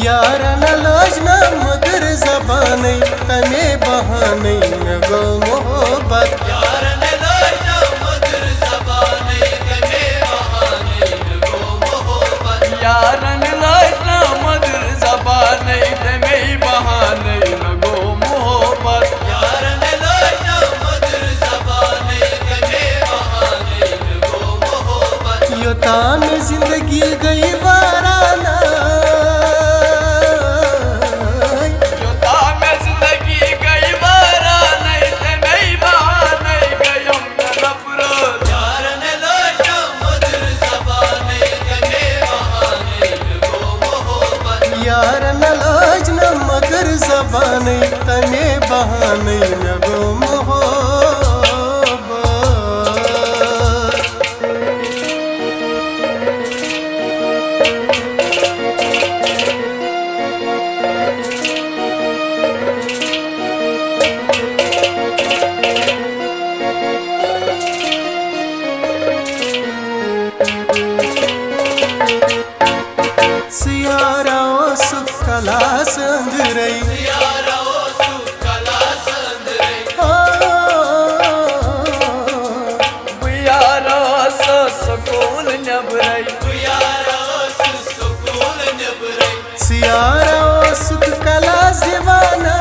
यारन लोजना मधुर ज़बानी तमे बहाने में गो मोहब्बत। यारन लोजना मधुर ज़बानी तमे बहाने में गो मोहब्बत। यारन लोजना मधुर ज़बानी तमे बहाने में गो मोहब्बत। यारन लोजना मधुर ज़बानी तमे बहाने में गो मोहब्बत। यो तान जिंदगी गई वाराना ज़बानी तमे बहाने में गो मोहब्बत। सियारा ओ सुख कला संगरई सियारा ओ सुख कला दीवाना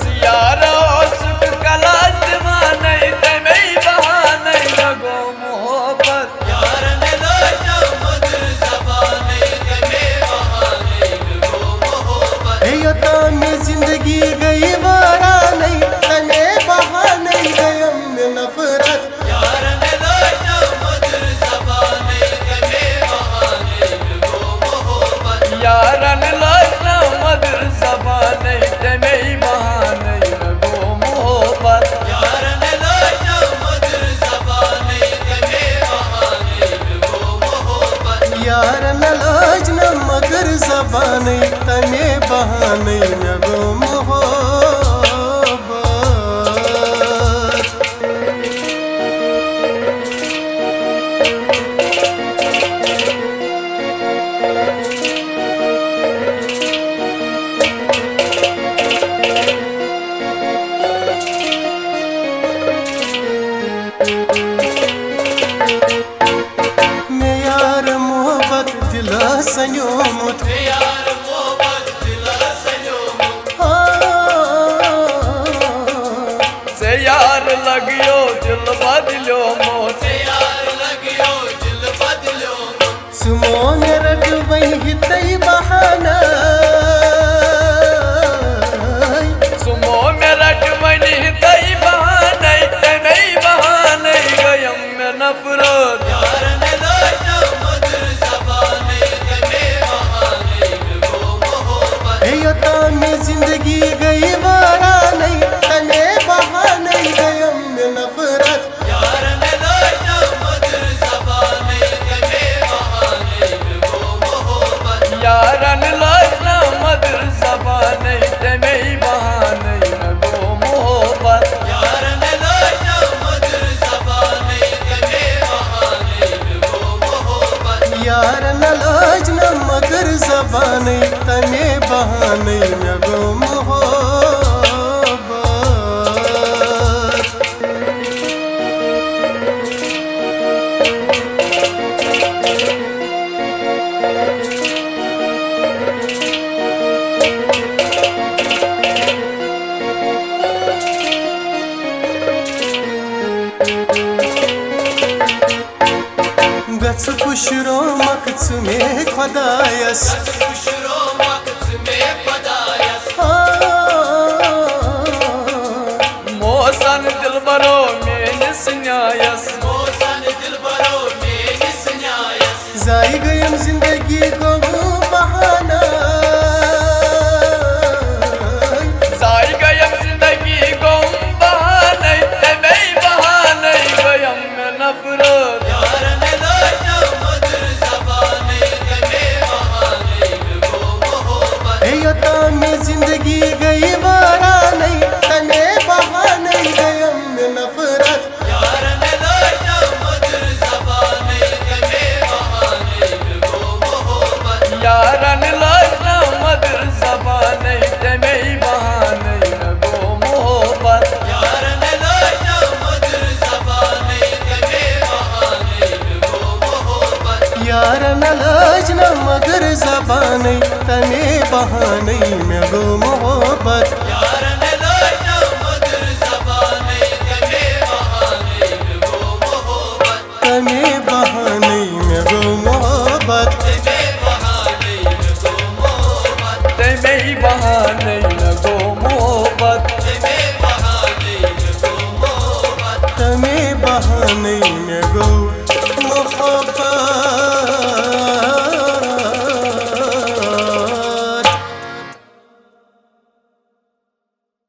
सियारा ओ सुख कला दीवाना तमे बहाने में गो मोहब्बत। यारन लोजना मधुर ज़बानी तमे बहाने में गो मोहब्बत। यो ताने जिंदगी गई वारानी तमे बहाने गयम में नफरत। यारन लोजना मधुर ज़बानी तमे बहाने में गो मोहब्बत। यारन लोजना मधुर ज़बानी तमे बहाने में गो मोहब्बत। यारन लोजना मधुर ज़बानी तमे बहाने में गो मोहब्बत। यारन लोजना मधुर ज़बानी तमे बहाने में गो मोहब्बत। संयोमुत यार मोहब्बत दिला संयोमुत से यार लगियो दिल बदलो मोत। से यार लगियो दिल बदलो मोत। सुमो मेरा वही तई बहाना सुमो मेरा वही तई बहाने तमे बहाने गयम में नफरत। यारन लोजना मधुर ज़बानी तमे बहाने में गो मोहब्बत। यो ताने जिंदगी गई वारानी तमे बहाने गयम में नफरत। यारन लोजना मधुर ज़बानी तमे बहाने में गो मोहब्बत। यारन लोजना मधुर ज़बानी तमे बहाने में गो मोहब्बत। यारन लोजना मधुर ज़बानी तमे बहाने में गो मोहब्बत। यारन लोजना मधुर ज़बानी तमे बहाने में गो मोहब्बत। गच खुशरो मकच में खुदायस खुशरो मकच में खुदायस मोसन दिलबरो में स्न्यायस मोसन दिलबरो में स्न्यायस। जाई गयम जिंदगी को बहाना यार न लज न मगर ज़बानै तमे बहानै में गो मोहब्बत यार ने लोटा मधुर ज़बानै तमे बहानै में गो मोहब्बत तमे बहानै में गो मोहब्बत तमे बहानै में गो मोहब्बत तमे बहानै में गो मोहब्बत तमे बहानै में गो मोहब्बत तमे बहानै